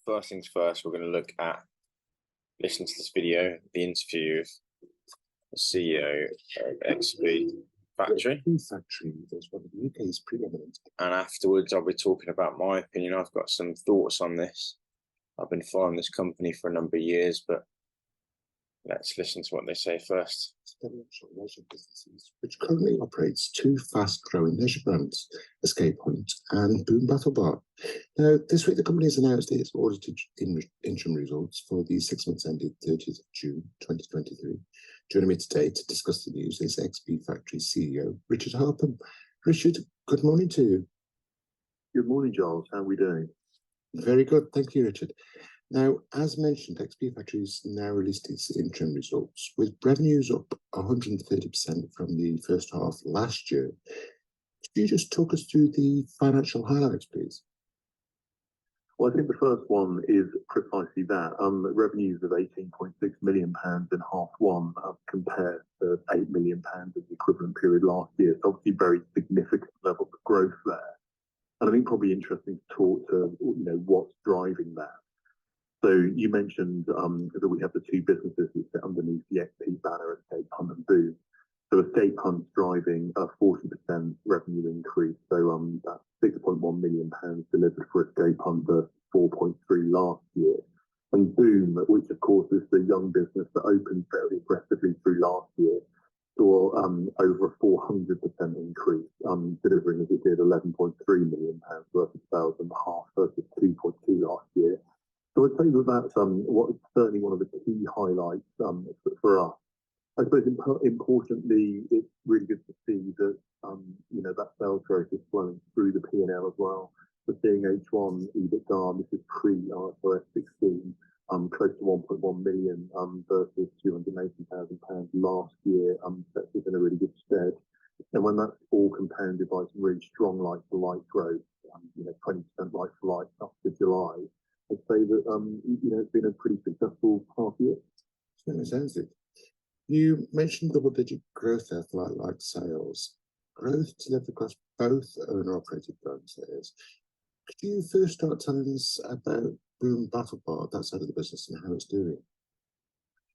First things first, we're going to look at, listen to this video, the interview of the CEO of XP Factory. Factory is one of the UK's preeminent. And afterwards, I'll be talking about my opinion. I've got some thoughts on this. I've been following this company for a number of years, but let's listen to what they say first. Financial leisure businesses, which currently operates two fast-growing leisure brands, Escape Hunt and Boom Battle Bar. Now, this week the company has announced its audited interim results for the 6 months ended 30th of June 2023. Joining me today to discuss the news is XP Factory CEO Richard Harpham. Richard, good morning to you. Good morning, Giles. How are we doing? Very good, thank you, Richard. Now, as mentioned, XP Factory's now released its interim results, with revenues up 130% from the first half last year. Could you just talk us through the financial highlights, please? Well, I think the first one is precisely that. Revenues of £18.6 million in half one compared to £8 million in the equivalent period last year. So obviously very significant levels of growth there. And I think probably interesting to talk to, what's driving that. So you mentioned that we have the two businesses that sit underneath the XP banner, Escape Hunt and Boom. So Escape Hunt's driving a 40% revenue increase. So that's £6.1 million delivered for Escape Hunt versus 4.3 last year. And Boom, which of course is the young business that opened very aggressively through last year, saw over a 400% increase, delivering as it did £11.3 million worth of sales in the half versus 2.2 last year. So I'd say that that's what is certainly one of the key highlights for us. I suppose importantly, it's really good to see that that sales growth is flowing through the P&L as well. We're seeing H1 EBITDA, this is pre-IFRS 16, close to 1.1 million versus £280,000 last year. That's in a really good stead. And when that's all compounded by some really strong like-for-like growth, 20% like-for-like up to July, I'd say that it's been a pretty successful half year. Certainly sounds it. You mentioned double-digit growth there for like sales. Growth delivered across both owner-operated brands. Could you first start telling us about Boom Battle Bar, that side of the business, and how it's doing?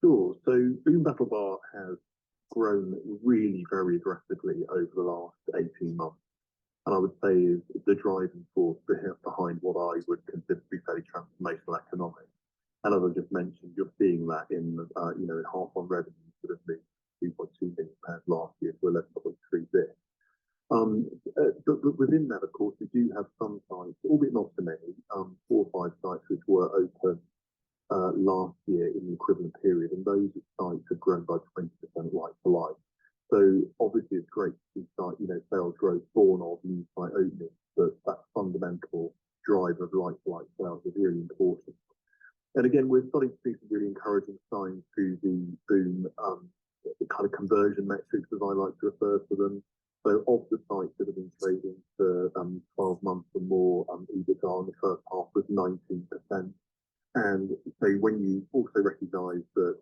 Sure. So Boom Battle Bar has grown really very aggressively over the last 18 months. And I would say is the driving force behind what I would consider to be fairly transformational economics. And as I just mentioned, you're seeing that in half on revenue sort of £2.2 million last year to 11.3 this. But within that, of course, we do have some sites, albeit not so many, 4 or 5 sites which were open last year in the equivalent period, and those sites have grown by 20% like for like. So obviously it's great to see sales growth born of new site openings, but that fundamental drive of like-for-like sales is really important. And again, we're starting to see some really encouraging signs through the Boom the kind of conversion metrics, as I like to refer to them. So of the sites that have been trading for 12 months or more, EBITDA in the first half was 19%. And so when you also recognise that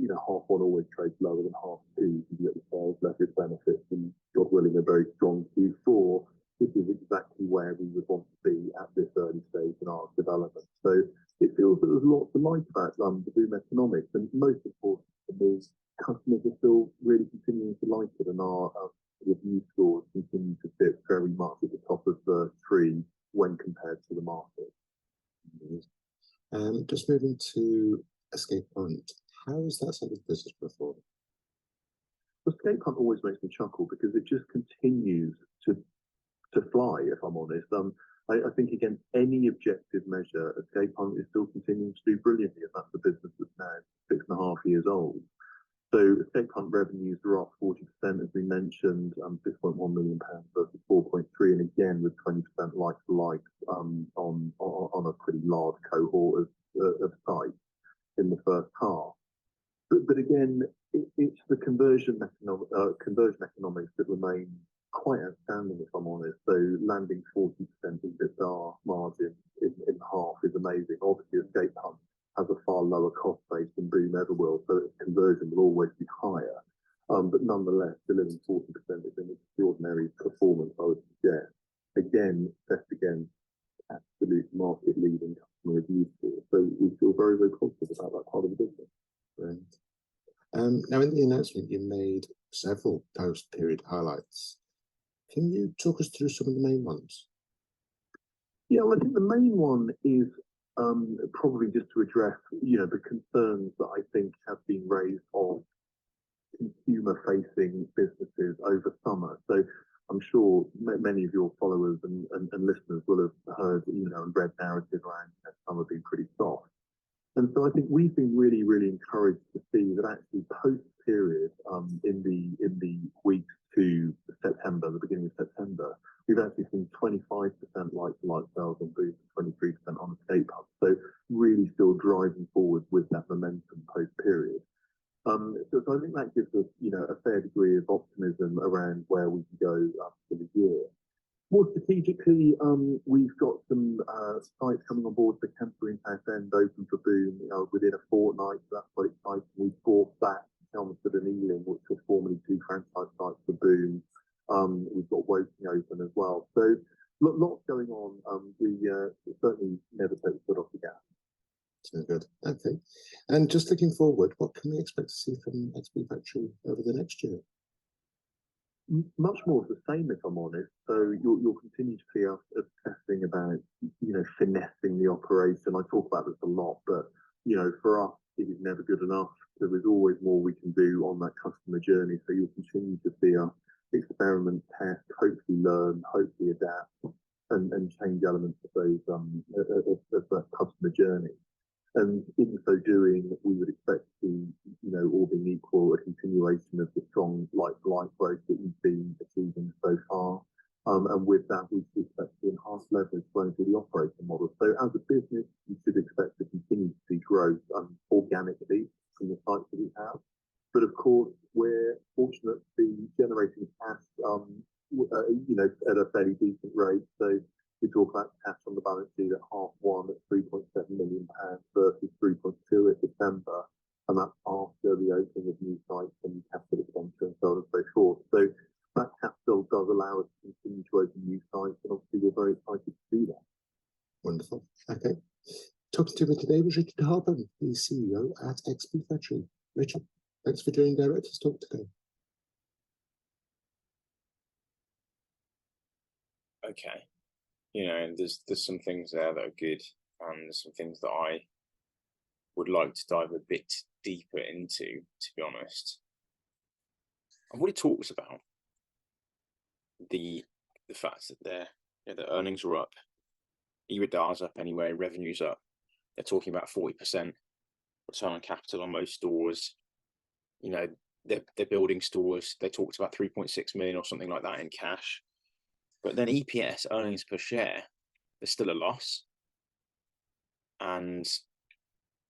half one always trades lower than half two, you get the sales leverage benefits, and God willing, a very strong Q4. This is exactly where we would want to be at this early stage in our development. So it feels that there's lots to like about the Boom economics, and most important for me, customers are still really continuing to like it, and our review scores continue to sit very much at the top of the tree when compared to the market. Just moving to Escape Hunt, how is that side of business performing? Escape Hunt always makes me chuckle because it just continues to fly, if I'm honest. I think against any objective measure, Escape Hunt is still continuing to do brilliantly, and that's the business that's now 6.5 years old. So Escape Hunt revenues are up 40%, as we mentioned, £6.1 million versus 4.3, and again with 20% like-for-like on a pretty large cohort of sites in the first half. But again, it's the conversion economics that remain quite outstanding, if I'm honest. So landing 40% EBITDA margin in half is amazing. Obviously, Escape Hunt has a far lower cost base than Boom ever will, so its conversion will always be higher. But nonetheless, delivering 40% is an extraordinary performance, I would suggest. Again, best against absolute market-leading customer review scores. very, very positive about that part of the business. Brilliant. Now, in the announcement, you made several post-period highlights. Can you talk us through some of the main ones? Yeah, well, I think the main one is probably just to address, the concerns that I think have been raised of consumer-facing businesses over summer. So I'm sure many of your followers and listeners will have heard, and read narrative around summer being pretty soft. And so I think we've been really, really encouraged to see that actually post-period, in the weeks to September, the beginning of September, we've actually seen 25% like-for-like sales on Boots, 23% on Escape Hub. So really still driving forward with that momentum post-period. So I think that gives us, a fair degree of optimism around where we can go for the year. More strategically, we've got some sites coming on board for Canterbury and Southend open for Boom within a fortnight. So that's quite exciting. We brought back Chelmsford and Ealing, which were formerly two franchise sites for Boom. We've got Woking open as well. So lots going on. We certainly never take the foot off the gas. So good. Okay. And just looking forward, what can we expect to see from XP Factory over the next year? Much more of the same, if I'm honest. So you'll continue to see us obsessing about, finessing the operation. I talk about this a lot, but, for us, it is never good enough. There is always more we can do on that customer journey. So you'll continue to see us experiment, test, hopefully learn, hopefully adapt, and change elements of those of that customer journey. And in so doing, we would expect to, all being equal, a continuation of the strong like-for-like growth that we've been achieving so far. And with that, we should expect to enhance leverage flowing through the operating model. So as a business, you should expect to continue to see growth organically from the sites that we have. But of course, we're fortunate to be generating cash, at a fairly decent rate. So we talk about cash on the balance sheet at H1 at £3.7 million versus 3.2 at December, and that's after the opening of new sites and capital expenditure and so on and so forth. So that capital does allow us to continue to open new sites, and obviously we're very excited to do that. Wonderful. Okay. Talking to me today was Richard Harpen, the CEO at XP Factory. Richard, thanks for joining Directors Talk today. Okay. There's some things there that are good, and there's some things that I would like to dive a bit deeper into, to be honest. I've already talked about the fact that the earnings are up, EBITDA's up anyway, revenue's up. They're talking about 40% return on capital on most stores. They're building stores. They talked about 3.6 million or something like that in cash. But then EPS, earnings per share, there's still a loss. And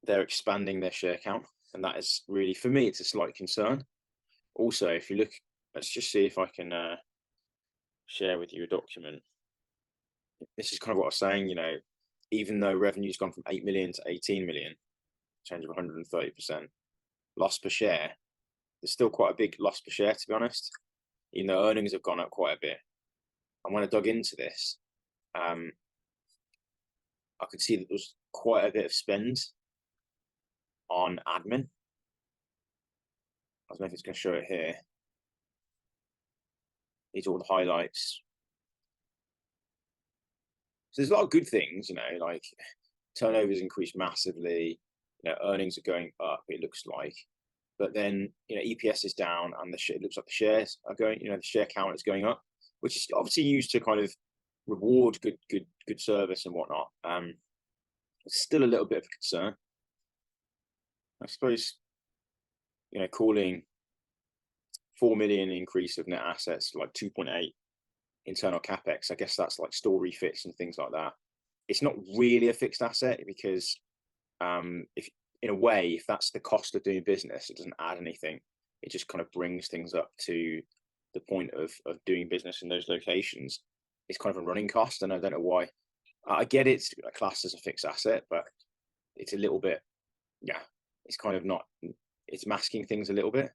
they're expanding their share count. And that is really, for me, it's a slight concern. Also, if you look, let's just see if I can share with you a document. This is kind of what I was saying, even though revenue's gone from 8 million to 18 million, change of 130%, loss per share, there's still quite a big loss per share, to be honest, even though earnings have gone up quite a bit. And when I dug into this, I could see that there was quite a bit of spend on admin. I don't know if it's going to show it here. These are all the highlights. So there's a lot of good things, like turnovers increased massively, earnings are going up, it looks like. But then, EPS is down, and it looks like the shares are going, the share count is going up, which is obviously used to kind of reward good service and whatnot. It's still a little bit of a concern. I suppose, calling 4 million increase of net assets, like 2.8 internal capex, I guess that's like store refits and things like that. It's not really a fixed asset because if in a way, if that's the cost of doing business, it doesn't add anything. It just kind of brings things up to the point of doing business in those locations. It's kind of a running cost, and I don't know why. I get it's classed as a fixed asset, but it's a little bit, it's kind of not, it's masking things a little bit.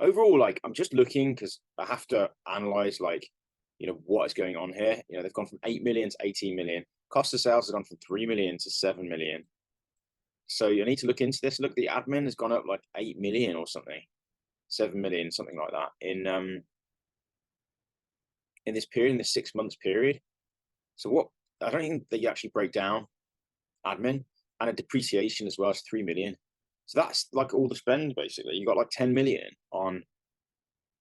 Overall, I'm just looking because I have to analyze, what is going on here. They've gone from 8 million to 18 million. Cost of sales have gone from 3 million to 7 million. So you need to look into this. Look, the admin has gone up like 8 million or something, 7 million, something like that in this period, in this 6 months period. So what, I don't think that you actually break down admin, and a depreciation as well as 3 million. So that's like all the spend basically. You got like 10 million on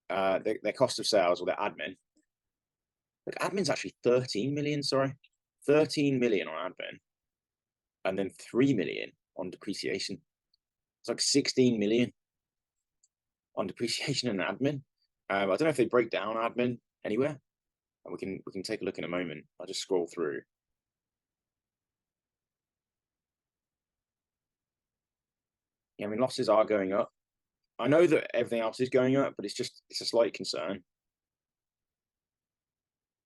their cost of sales or their admin. Like admin's actually 13 million, sorry. 13 million on admin, and then 3 million on depreciation. It's like 16 million on depreciation and admin. I don't know if they break down admin anywhere, and we can take a look in a moment. I'll just scroll through. Yeah, I mean, losses are going up. I know that everything else is going up, but it's a slight concern.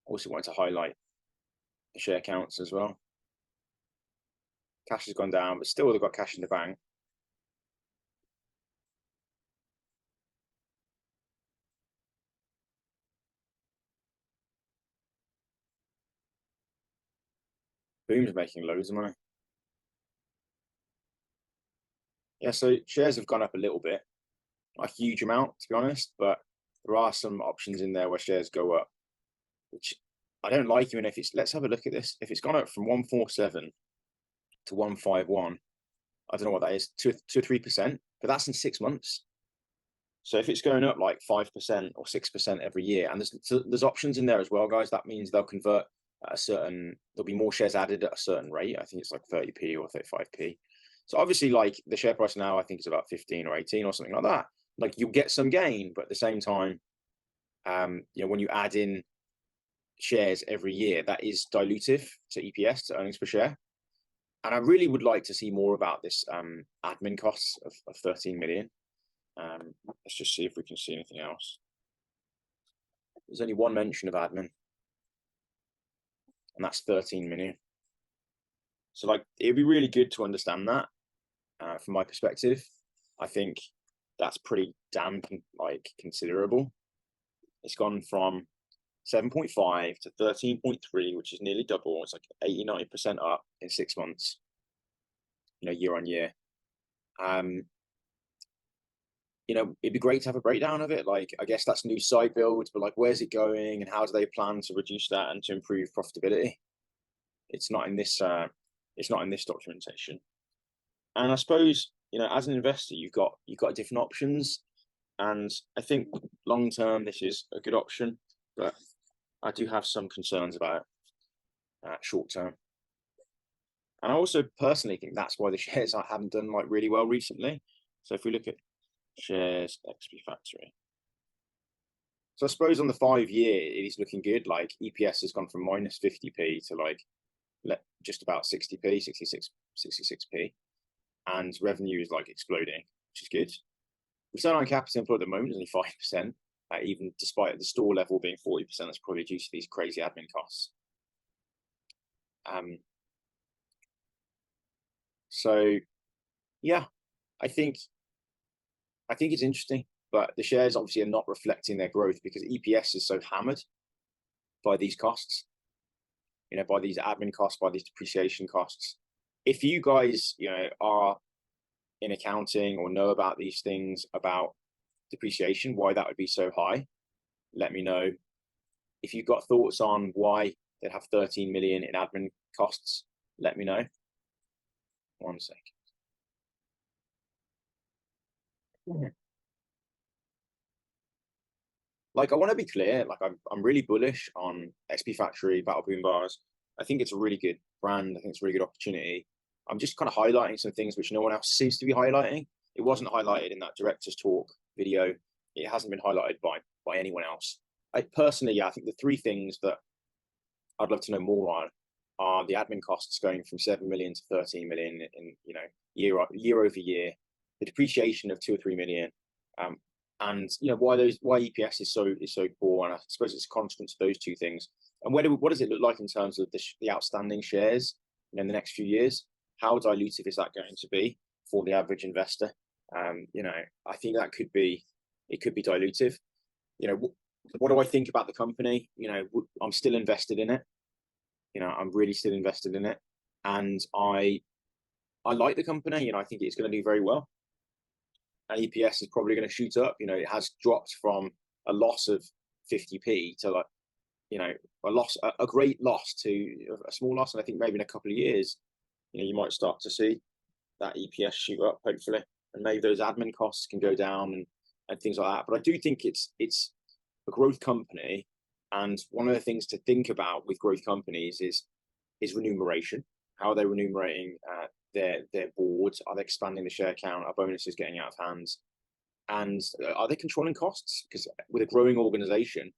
Also wanted to highlight the share counts as well. Cash has gone down, but still they've got cash in the bank. Boom's making loads of money. Yeah, so shares have gone up a little bit, not a huge amount to be honest, but there are some options in there where shares go up, which I don't like. Even if it's, let's have a look at this. If it's gone up from 147 to 151, I don't know what that is, 2 or 3%, but that's in 6 months. So if it's going up like 5% or 6% every year, and there's options in there as well, guys, that means they'll convert at a certain, there'll be more shares added at a certain rate. I think it's like 30p or 35p. So obviously, like the share price now, I think it's about 15 or 18 or something like that. Like you'll get some gain, but at the same time, you know, when you add in shares every year, that is dilutive to EPS, to earnings per share. And I really would like to see more about this admin costs of 13 million. Let's just see if we can see anything else. There's only one mention of admin, and that's 13 million. So like, it'd be really good to understand that from my perspective. I think that's pretty damn like considerable. It's gone from 7.5 to 13.3, which is nearly double. It's like 80-90% up in 6 months, you know, year on year. You know, it'd be great to have a breakdown of it. Like, I guess that's new site builds, but like, where's it going and how do they plan to reduce that and to improve profitability? It's not in this. It's not in this documentation. And I suppose, you know, as an investor, you've got different options, and I think long term this is a good option, but I do have some concerns about short term. And I also personally think that's why the shares haven't done like really well recently. So if we look at shares XP Factory, so I suppose on the 5 year it is looking good. Like EPS has gone from minus 50p to like just about 60p, 66p, and revenue is like exploding, which is good. Return on capital employed at the moment is only 5%, even despite the store level being 40%. That's probably due to these crazy admin costs. So yeah, I think it's interesting, but the shares obviously are not reflecting their growth because EPS is so hammered by these costs, you know, by these admin costs, by these depreciation costs. If you guys, you know, are in accounting or know about these things about depreciation, why that would be so high, let me know. If you've got thoughts on why they'd have 13 million in admin costs, let me know. 1 second. Like, I want to be clear, like I'm really bullish on XP Factory, Battle Boom Bars. I think it's a really good brand. I think it's a really good opportunity. I'm just kind of highlighting some things which no one else seems to be highlighting. It wasn't highlighted in that director's talk video. It hasn't been highlighted by anyone else. I personally, yeah, I think the 3 things that I'd love to know more on are the admin costs going from 7 million to 13 million in, you know, year over year, the depreciation of 2 or 3 million, and you know why EPS is so poor. And I suppose it's a consequence of those 2 things. And what does it look like in terms of the outstanding shares, you know, in the next few years? How dilutive is that going to be for the average investor? You know, I think that could be dilutive. You know, what do I think about the company? You know, I'm still invested in it. You know, I'm really still invested in it, and I I like the company. I think it's going to do very well. And EPS is probably going to shoot up. It has dropped from a loss of 50p to like, a great loss to a small loss. And I think maybe in a couple of years, you might start to see that EPS shoot up, hopefully, and maybe those admin costs can go down and things like that. But I do think it's a growth company, and one of the things to think about with growth companies is remuneration. How are they remunerating their boards? Are they expanding the share count? Are bonuses getting out of hand? And are they controlling costs? Because with a growing organization,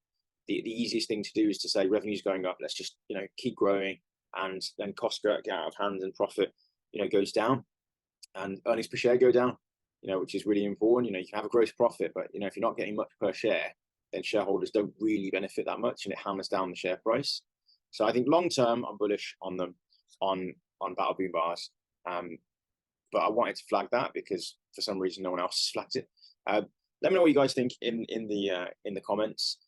the easiest thing to do is to say revenue's going up, let's just keep growing, and then costs get out of hand and profit goes down, and earnings per share go down, which is really important. You can have a gross profit, but if you're not getting much per share, then shareholders don't really benefit that much, and it hammers down the share price. So I think long term, I'm bullish on them, on Battle Boom Bars. But I wanted to flag that because for some reason no one else has flagged it. Let me know what you guys think in the comments.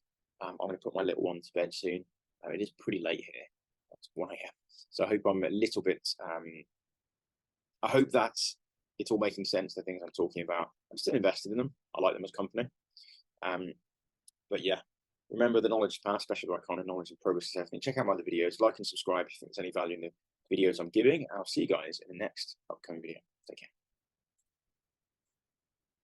I'm going to put my little one to bed soon. It is pretty late here. It's 1 a.m. So I hope I'm a little bit. I hope that it's all making sense, the things I'm talking about. I'm still invested in them. I like them as a company. But yeah, remember the knowledge path, especially what I kind of knowledge and progress is everything. Check out my other videos, like and subscribe if you think there's any value in the videos I'm giving. I'll see you guys in the next upcoming video. Take care.